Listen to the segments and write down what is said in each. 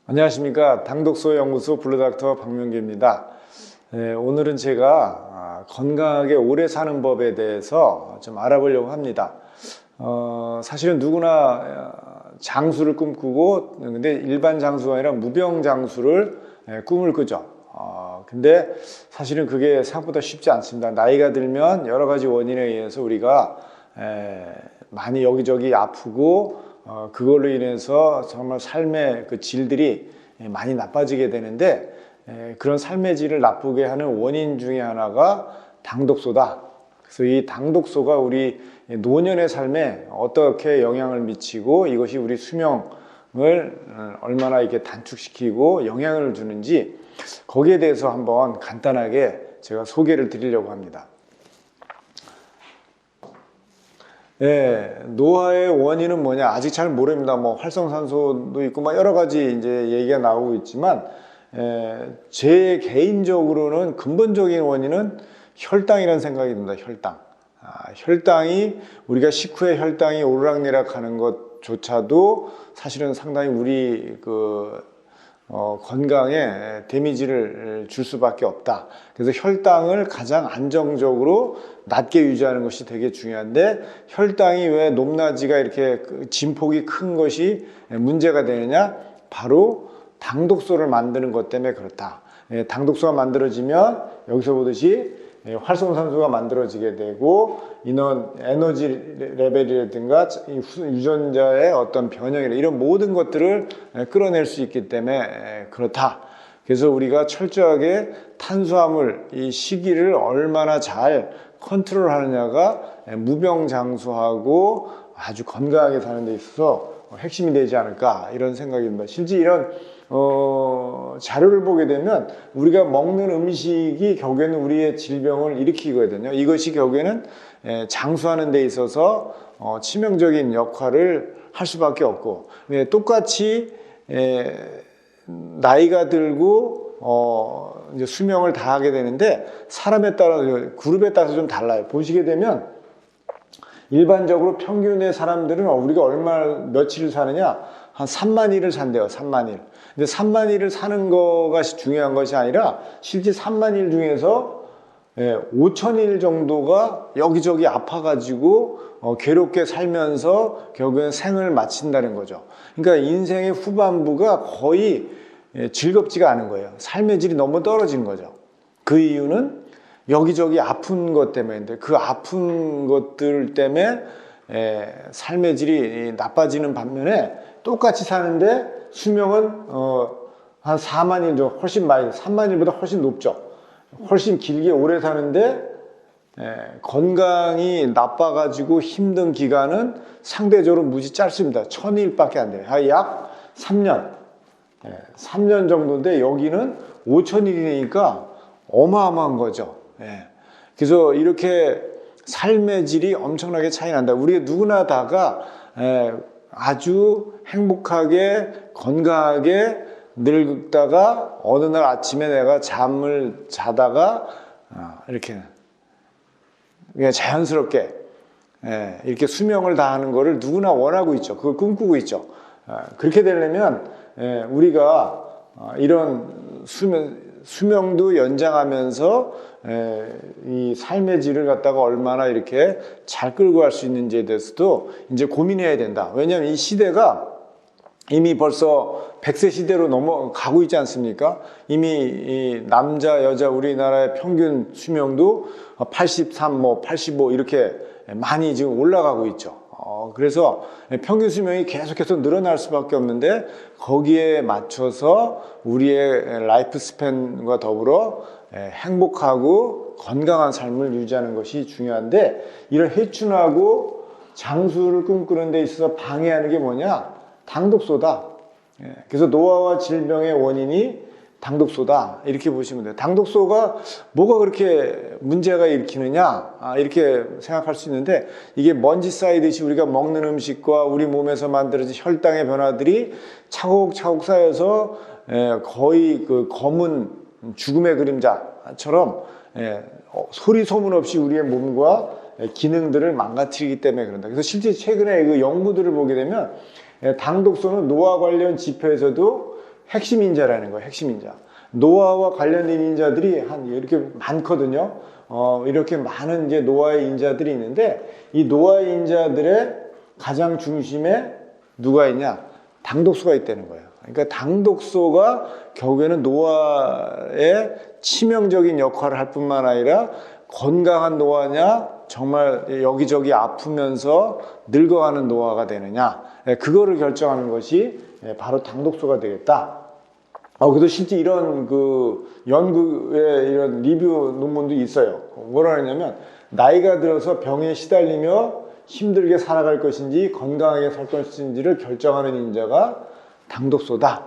안녕하십니까. 당독소 연구소 블루닥터 박명규입니다. 오늘은 제가 건강하게 오래 사는 법에 대해서 좀 알아보려고 합니다. 사실은 누구나 장수를 꿈꾸고, 근데 일반 장수가 아니라 무병 장수를 꿈을 꾸죠. 근데 사실은 그게 생각보다 쉽지 않습니다. 나이가 들면 여러 가지 원인에 의해서 우리가 많이 여기저기 아프고, 그걸로 인해서 정말 삶의 그 질들이 많이 나빠지게 되는데, 그런 삶의 질을 나쁘게 하는 원인 중에 하나가 당독소다. 그래서 이 당독소가 우리 노년의 삶에 어떻게 영향을 미치고, 이것이 우리 수명을 얼마나 이렇게 단축시키고 영향을 주는지, 거기에 대해서 한번 간단하게 제가 소개를 드리려고 합니다. 노화의 원인은 뭐냐? 아직 잘 모릅니다. 뭐 활성산소도 있고, 막 여러 가지 이제 얘기가 나오고 있지만, 제 개인적으로는 근본적인 원인은 혈당이라는 생각이 듭니다. 혈당이 우리가 식후에 혈당이 오르락내락하는 것조차도 사실은 상당히 우리 건강에 데미지를 줄 수밖에 없다. 그래서 혈당을 가장 안정적으로 낮게 유지하는 것이 되게 중요한데, 혈당이 왜 높낮이가 이렇게 진폭이 큰 것이 문제가 되느냐? 바로 당독소를 만드는 것 때문에 그렇다. 당독소가 만들어지면 여기서 보듯이 활성산소가 만들어지게 되고, 인원 에너지 레벨이라든가 유전자의 어떤 변형이나 이런 모든 것들을 끌어낼 수 있기 때문에 그렇다. 그래서 우리가 철저하게 탄수화물 이 시기를 얼마나 잘 컨트롤 하느냐가 무병장수하고 아주 건강하게 사는 데 있어서 핵심이 되지 않을까, 이런 생각이 듭니다. 실제 이런 자료를 보게 되면 우리가 먹는 음식이 결국에는 우리의 질병을 일으키거든요. 이것이 결국에는 장수하는 데 있어서 치명적인 역할을 할 수밖에 없고, 똑같이 나이가 들고 이제 수명을 다하게 되는데, 사람에 따라서, 그룹에 따라서 좀 달라요. 보시게 되면 일반적으로 평균의 사람들은 우리가 며칠을 사느냐, 한 3만 일을 산대요. 3만 일. 근데 3만 일을 사는 거가 중요한 것이 아니라, 실제 3만 일 중에서 5천 일 정도가 여기저기 아파가지고 괴롭게 살면서 결국엔 생을 마친다는 거죠. 그러니까 인생의 후반부가 거의 즐겁지가 않은 거예요. 삶의 질이 너무 떨어진 거죠. 그 이유는 여기저기 아픈 것 때문인데, 그 아픈 것들 때문에 삶의 질이 나빠지는 반면에, 똑같이 사는데 수명은 한 4만 일 정도, 훨씬 많이, 3만 일보다 훨씬 높죠. 훨씬 길게 오래 사는데 건강이 나빠가지고 힘든 기간은 상대적으로 무지 짧습니다. 1000일밖에 안 돼요. 약 3년 3년 정도인데, 여기는 5000일이니까 어마어마한 거죠. 그래서 이렇게 삶의 질이 엄청나게 차이 난다. 우리가 누구나 다가 아주 행복하게 건강하게 늙다가 어느 날 아침에 내가 잠을 자다가 이렇게 그냥 자연스럽게 이렇게 수명을 다하는 것을 누구나 원하고 있죠. 그걸 꿈꾸고 있죠. 그렇게 되려면 우리가 이런 수명도 연장하면서 이 삶의 질을 갖다가 얼마나 이렇게 잘 끌고 갈 수 있는지에 대해서도 이제 고민해야 된다. 왜냐하면 이 시대가 이미 벌써 100세 시대로 넘어가고 있지 않습니까? 이미 이 남자, 여자 우리나라의 평균 수명도 83, 85 이렇게 많이 지금 올라가고 있죠. 그래서 평균 수명이 계속해서 늘어날 수밖에 없는데, 거기에 맞춰서 우리의 라이프 스팬과 더불어 행복하고 건강한 삶을 유지하는 것이 중요한데, 이런 해춘하고 장수를 꿈꾸는 데 있어서 방해하는 게 뭐냐? 당독소다. 그래서 노화와 질병의 원인이 당독소다, 이렇게 보시면 돼요. 당독소가 뭐가 그렇게 문제가 일으키느냐, 이렇게 생각할 수 있는데, 이게 먼지 쌓이듯이 우리가 먹는 음식과 우리 몸에서 만들어진 혈당의 변화들이 차곡차곡 쌓여서 거의 그 검은 죽음의 그림자처럼 소리 소문 없이 우리의 몸과 기능들을 망가뜨리기 때문에 그런다. 그래서 실제 최근에 그 연구들을 보게 되면 당독소는 노화 관련 지표에서도 핵심 인자라는 거예요. 핵심 인자. 노화와 관련된 인자들이 한 이렇게 많거든요. 이렇게 많은 이제 노화의 인자들이 있는데 이 노화의 인자들의 가장 중심에 누가 있냐? 당독소가 있다는 거예요. 그러니까 당독소가 결국에는 노화에 치명적인 역할을 할 뿐만 아니라 건강한 노화냐, 정말 여기저기 아프면서 늙어가는 노화가 되느냐, 그거를 결정하는 것이 바로 당독소가 되겠다. 그래도 실제 이런 연구의 이런 리뷰 논문도 있어요. 뭐라 하냐면, 나이가 들어서 병에 시달리며 힘들게 살아갈 것인지 건강하게 살 것인지를 결정하는 인자가 당독소다.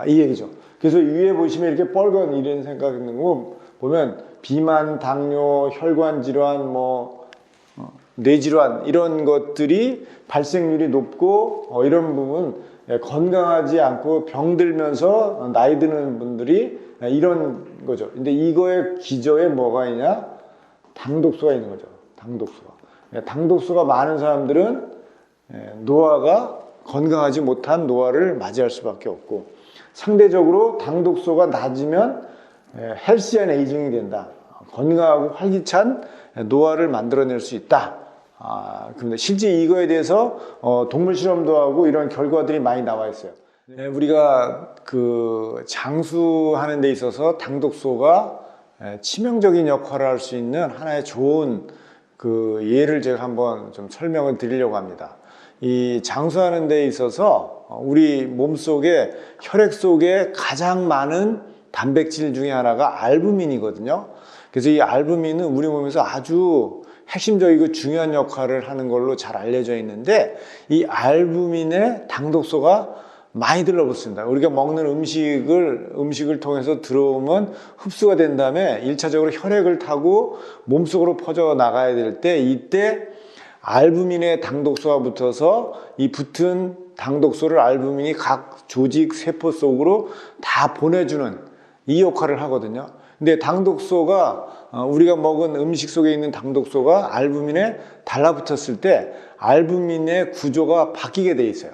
이 얘기죠. 그래서 위에 보시면 이렇게 빨간 이런 생각 있는 거 보면 비만, 당뇨, 혈관 질환, 뇌질환 이런 것들이 발생률이 높고 이런 부분 건강하지 않고 병들면서 나이 드는 분들이 이런 거죠. 근데 이거의 기저에 뭐가 있냐? 당독소가 있는 거죠. 당독소가 많은 사람들은 노화가 건강하지 못한 노화를 맞이할 수밖에 없고, 상대적으로 당독소가 낮으면 헬시한 에이징이 된다. 건강하고 활기찬 노화를 만들어낼 수 있다. 근데 실제 이거에 대해서 동물 실험도 하고 이런 결과들이 많이 나와 있어요. 우리가 장수하는 데 있어서 당독소가 치명적인 역할을 할 수 있는 하나의 좋은 예를 제가 한번 좀 설명을 드리려고 합니다. 이 장수하는 데 있어서 우리 몸속에 혈액 속에 가장 많은 단백질 중에 하나가 알부민이거든요. 그래서 이 알부민은 우리 몸에서 아주 핵심적이고 중요한 역할을 하는 걸로 잘 알려져 있는데, 이 알부민에 당독소가 많이 들러붙습니다. 우리가 먹는 음식을 통해서 들어오면 흡수가 된 다음에 1차적으로 혈액을 타고 몸속으로 퍼져 나가야 될 때, 이때 알부민에 당독소가 붙어서 이 붙은 당독소를 알부민이 각 조직 세포 속으로 다 보내주는 이 역할을 하거든요. 근데 당독소가 우리가 먹은 음식 속에 있는 당독소가 알부민에 달라붙었을 때 알부민의 구조가 바뀌게 돼 있어요.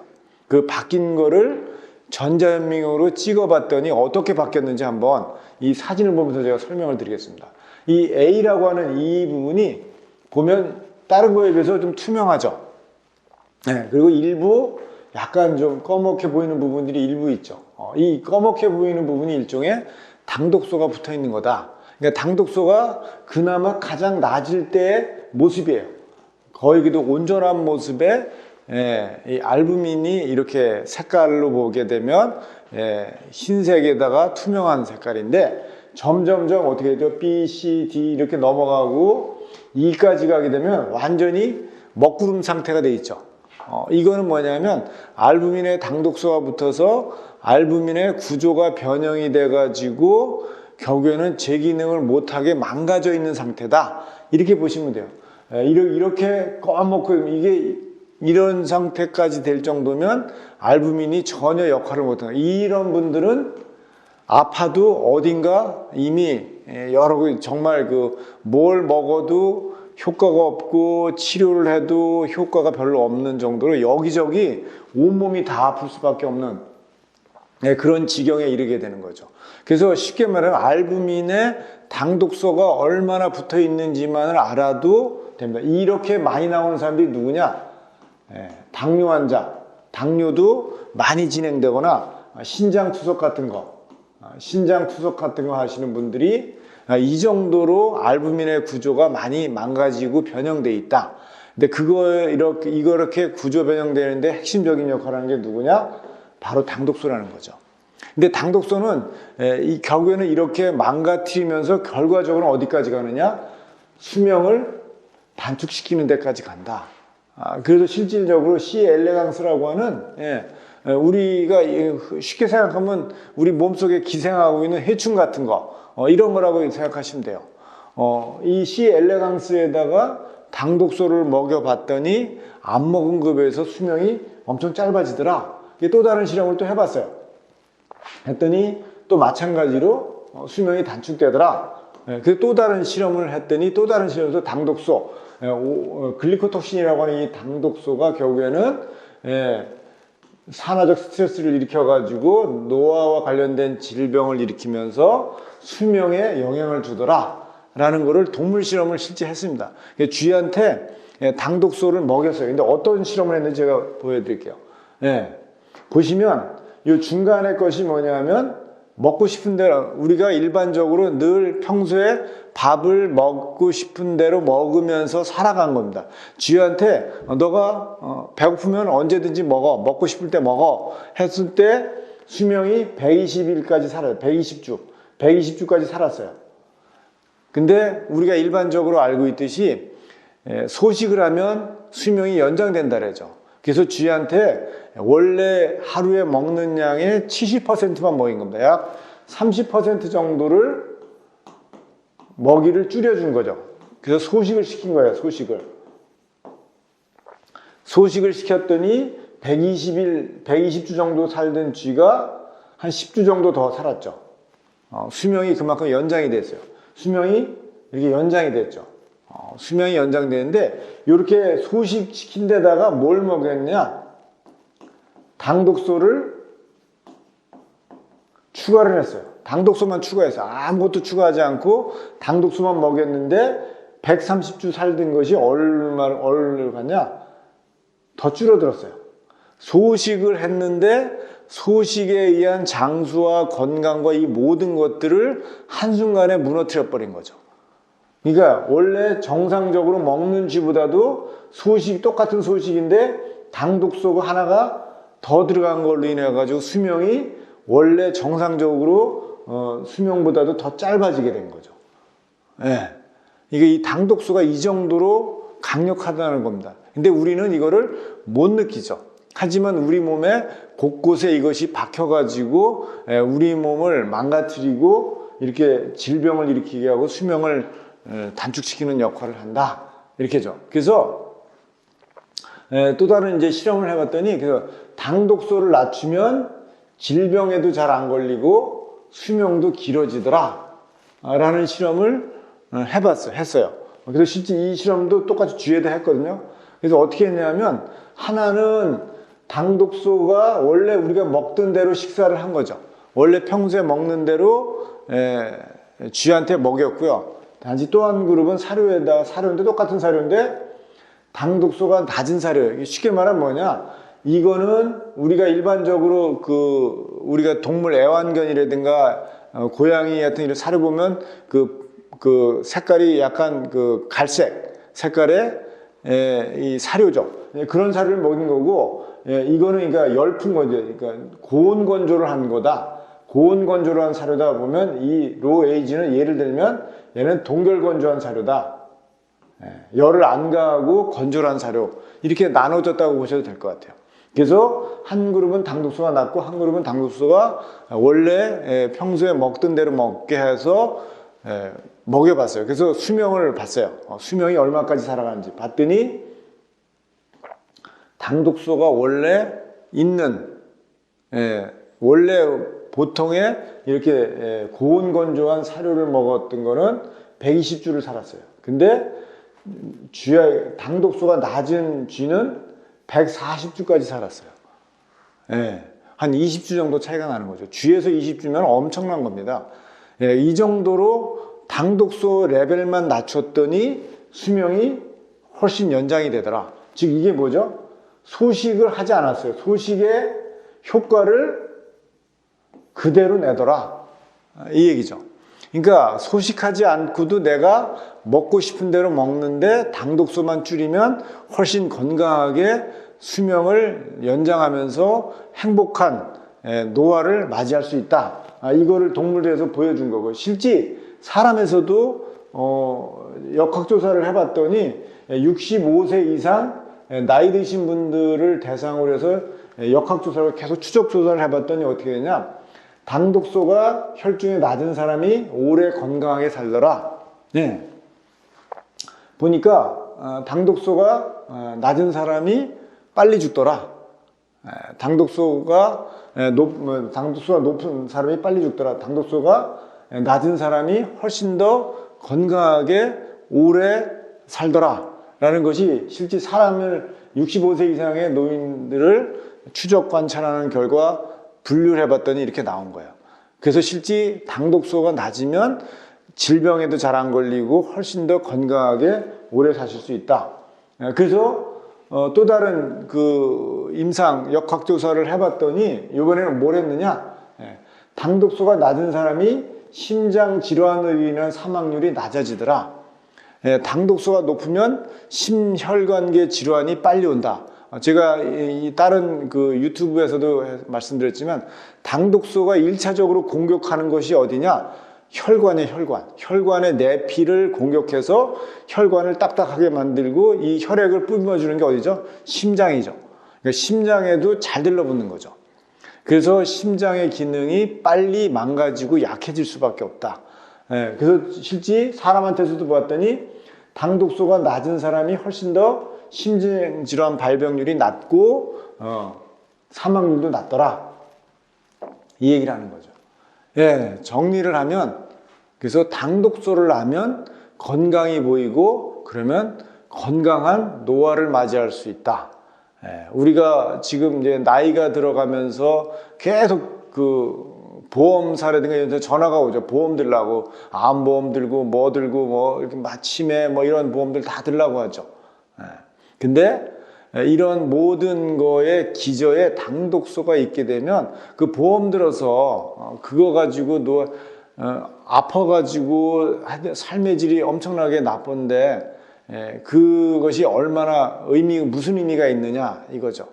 그 바뀐 거를 전자현미경으로 찍어봤더니 어떻게 바뀌었는지 한번 이 사진을 보면서 제가 설명을 드리겠습니다. 이 A라고 하는 이 부분이 보면 다른 거에 비해서 좀 투명하죠. 그리고 일부 약간 좀 꺼멓게 보이는 부분들이 일부 있죠. 이 꺼멓게 보이는 부분이 일종의 당독소가 붙어 있는 거다. 그러니까 당독소가 그나마 가장 낮을 때의 모습이에요. 거의 그래도 온전한 모습에 이 알부민이 이렇게 색깔로 보게 되면 흰색에다가 투명한 색깔인데, 점점점 어떻게 되죠? B, C, D 이렇게 넘어가고 E까지 가게 되면 완전히 먹구름 상태가 돼 있죠. 이거는 뭐냐면 알부민에 당독소가 붙어서 알부민의 구조가 변형이 돼 가지고 결국에는 제 기능을 못하게 망가져 있는 상태다, 이렇게 보시면 돼요. 이렇게 꺼먹고 이게 이런 상태까지 될 정도면 알부민이 전혀 역할을 못하는, 이런 분들은 아파도 어딘가 이미 여러 정말 뭘 먹어도 효과가 없고 치료를 해도 효과가 별로 없는 정도로 여기저기 온몸이 다 아플 수밖에 없는 그런 지경에 이르게 되는 거죠. 그래서 쉽게 말하면 알부민에 당독소가 얼마나 붙어 있는지만을 알아도 됩니다. 이렇게 많이 나오는 사람들이 누구냐? 당뇨 환자, 당뇨도 많이 진행되거나 신장 투석 같은 거 하시는 분들이 이 정도로 알부민의 구조가 많이 망가지고 변형돼 있다. 근데 이렇게 구조 변형되는데 핵심적인 역할을 하는 게 누구냐? 바로 당독소라는 거죠. 근데 당독소는 결국에는 이렇게 망가뜨리면서 결과적으로 어디까지 가느냐? 수명을 단축시키는 데까지 간다. 그래서 실질적으로 C. 엘레강스라고 하는 우리가 쉽게 생각하면 우리 몸속에 기생하고 있는 해충 같은 거 이런 거라고 생각하시면 돼요. 이 C. 엘레강스에다가 당독소를 먹여봤더니 안 먹은 것에 비해서 수명이 엄청 짧아지더라. 또 다른 실험을 또 해봤어요. 했더니 또 마찬가지로 수명이 단축되더라. 그래서 또 다른 실험을 했더니 또 다른 실험에서 당독소, 글리코톡신이라고 하는 이 당독소가 결국에는 산화적 스트레스를 일으켜가지고 노화와 관련된 질병을 일으키면서 수명에 영향을 주더라 라는 거를 동물 실험을 실제 했습니다. 쥐한테 당독소를 먹였어요. 근데 어떤 실험을 했는지 제가 보여드릴게요. 예. 보시면 이 중간에 것이 뭐냐면 먹고 싶은 대로, 우리가 일반적으로 늘 평소에 밥을 먹고 싶은 대로 먹으면서 살아간 겁니다. 쥐한테 너가 배고프면 언제든지 먹고 싶을 때 먹어 했을 때 수명이 120일까지 살아요. 120주까지 살았어요. 근데 우리가 일반적으로 알고 있듯이 소식을 하면 수명이 연장된다 그러죠. 그래서 쥐한테 원래 하루에 먹는 양의 70%만 먹인 겁니다. 약 30% 정도를 먹이를 줄여준 거죠. 그래서 소식을 시킨 거예요. 소식을 시켰더니 120주 정도 살던 쥐가 한 10주 정도 더 살았죠. 수명이 그만큼 연장이 됐어요. 수명이 이렇게 연장이 됐죠. 수명이 연장되는데 이렇게 소식시킨 데다가 뭘 먹였냐? 당독소를 추가를 했어요. 당독소만 추가해서 아무것도 추가하지 않고 당독소만 먹였는데 130주 살던 것이 얼마를 갔냐? 더 줄어들었어요. 소식을 했는데 소식에 의한 장수와 건강과 이 모든 것들을 한순간에 무너뜨려 버린 거죠. 그러니까 원래 정상적으로 먹는 쥐보다도 똑같은 소식인데 당독소 하나가 더 들어간 걸로 인해 가지고 수명이 원래 정상적으로 수명보다도 더 짧아지게 된 거죠. 예. 이게 이 당독소가 이 정도로 강력하다는 겁니다. 근데 우리는 이거를 못 느끼죠. 하지만 우리 몸에 곳곳에 이것이 박혀가지고 우리 몸을 망가뜨리고 이렇게 질병을 일으키게 하고 수명을 단축시키는 역할을 한다. 이렇게죠. 그래서 또 다른 이제 실험을 해봤더니 그래서 당독소를 낮추면 질병에도 잘 안 걸리고 수명도 길어지더라 라는 실험을 했어요. 그래서 실제 이 실험도 똑같이 쥐에다 했거든요. 그래서 어떻게 했냐면 하나는 당독소가 원래 우리가 먹던 대로 식사를 한 거죠. 원래 평소에 먹는 대로 쥐한테 먹였고요. 단지 또 한 그룹은 사료인데 똑같은 사료인데 당독소가 낮은 사료예요. 쉽게 말하면 뭐냐? 이거는 우리가 일반적으로 우리가 동물 애완견이라든가 고양이 같은 이런 사료 보면 그 색깔이 약간 갈색 색깔의 이 사료죠. 그런 사료를 먹인 거고, 이거는 그러니까 열픈 건조, 그러니까 고온 건조를 한 거다. 고온 건조를 한 사료다 보면 이 로 에이지는 예를 들면 얘는 동결 건조한 사료다. 열을 안 가하고 건조를 한 사료. 이렇게 나눠졌다고 보셔도 될 것 같아요. 그래서 한 그룹은 당독소가 낮고 한 그룹은 당독소가 원래 평소에 먹던 대로 먹게 해서 먹여봤어요. 그래서 수명을 봤어요. 수명이 얼마까지 살아가는지 봤더니 당독소가 원래 있는 원래 보통의 이렇게 고온 건조한 사료를 먹었던 거는 120주를 살았어요. 근데 당독소가 낮은 쥐는 140주까지 살았어요. 한 20주 정도 차이가 나는 거죠. 쥐에서 20주면 엄청난 겁니다. 이 정도로 당독소 레벨만 낮췄더니 수명이 훨씬 연장이 되더라. 즉 이게 뭐죠? 소식을 하지 않았어요. 소식의 효과를 그대로 내더라. 이 얘기죠. 그러니까 소식하지 않고도 내가 먹고 싶은 대로 먹는데 당독소만 줄이면 훨씬 건강하게 수명을 연장하면서 행복한 노화를 맞이할 수 있다. 이거를 동물에서 보여준 거고, 실제 사람에서도 역학조사를 해봤더니 65세 이상 나이 드신 분들을 대상으로 해서 역학조사를 계속 추적조사를 해봤더니 어떻게 되냐, 당독소가 혈중에 낮은 사람이 오래 건강하게 살더라. 보니까 당독소가 낮은 사람이 빨리 죽더라. 당독소가 높은 사람이 빨리 죽더라. 당독소가 낮은 사람이 훨씬 더 건강하게 오래 살더라 라는 것이 실제 사람을 65세 이상의 노인들을 추적 관찰하는 결과 분류를 해봤더니 이렇게 나온 거예요. 그래서 실제 당독소가 낮으면 질병에도 잘 안 걸리고 훨씬 더 건강하게 오래 사실 수 있다. 그래서 또 다른 그 임상 역학조사를 해봤더니 이번에는 뭘 했느냐? 당독소가 낮은 사람이 심장 질환으로 인한 사망률이 낮아지더라. 당독소가 높으면 심혈관계 질환이 빨리 온다. 제가 이 다른 그 유튜브에서도 말씀드렸지만 당독소가 1차적으로 공격하는 것이 어디냐? 혈관의 내피를 공격해서 혈관을 딱딱하게 만들고 이 혈액을 뿜어주는 게 어디죠? 심장이죠. 그러니까 심장에도 잘 들러붙는 거죠. 그래서 심장의 기능이 빨리 망가지고 약해질 수밖에 없다. 그래서 실제 사람한테서도 봤더니 당독소가 낮은 사람이 훨씬 더 심장질환 발병률이 낮고 사망률도 낮더라. 이 얘기를 하는 거죠. 정리를 하면 그래서 당독소를 하면 건강이 보이고 그러면 건강한 노화를 맞이할 수 있다. 우리가 지금 이제 나이가 들어가면서 계속 그 보험사라든가 이런 데 전화가 오죠. 보험 들라고 암보험 들고 뭐 들고 뭐 이렇게 마침에 뭐 이런 보험들 다 들라고 하죠. 근데 이런 모든 거에 기저에 당독소가 있게 되면 그 보험 들어서 그거 가지고 아파가지고 삶의 질이 엄청나게 나쁜데 그것이 얼마나 무슨 의미가 있느냐 이거죠.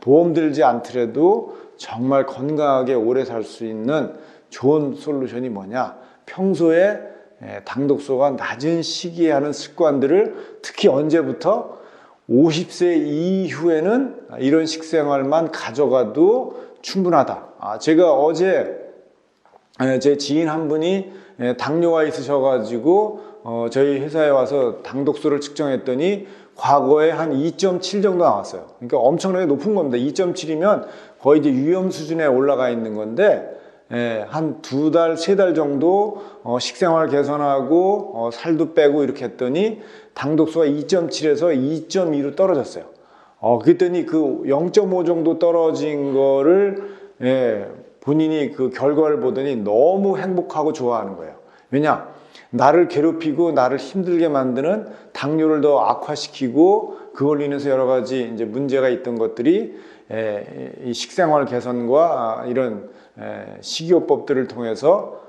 보험 들지 않더라도 정말 건강하게 오래 살 수 있는 좋은 솔루션이 뭐냐? 평소에 당독소가 낮은 시기에 하는 습관들을 특히 언제부터 50세 이후에는 이런 식생활만 가져가도 충분하다. 제가 어제 제 지인 한 분이 당뇨가 있으셔가지고 저희 회사에 와서 당독소를 측정했더니 과거에 한 2.7 정도 나왔어요. 그러니까 엄청나게 높은 겁니다. 2.7이면 거의 이제 위험 수준에 올라가 있는 건데 한 2달, 3달 정도 식생활 개선하고 살도 빼고 이렇게 했더니 당독소가 2.7에서 2.2로 떨어졌어요. 그랬더니 그 0.5 정도 떨어진 거를 본인이 그 결과를 보더니 너무 행복하고 좋아하는 거예요. 왜냐? 나를 괴롭히고 나를 힘들게 만드는 당뇨를 더 악화시키고 그걸로 인해서 여러 가지 이제 문제가 있던 것들이 이 식생활 개선과 이런 식이요법들을 통해서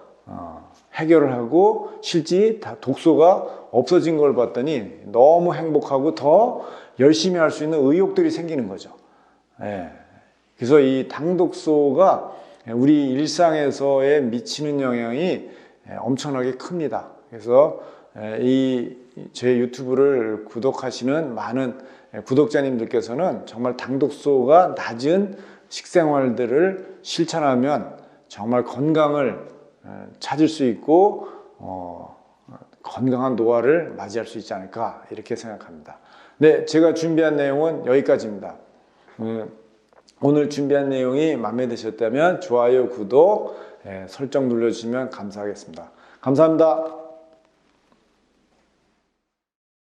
해결을 하고 실제 독소가 없어진 걸 봤더니 너무 행복하고 더 열심히 할 수 있는 의욕들이 생기는 거죠. 그래서 이 당독소가 우리 일상에서의 미치는 영향이 엄청나게 큽니다. 그래서 제 유튜브를 구독하시는 많은 구독자님들께서는 정말 당독소가 낮은 식생활들을 실천하면 정말 건강을 찾을 수 있고 건강한 노화를 맞이할 수 있지 않을까 이렇게 생각합니다. 네, 제가 준비한 내용은 여기까지입니다. 오늘 준비한 내용이 마음에 드셨다면 좋아요, 구독, 설정 눌러주시면 감사하겠습니다. 감사합니다.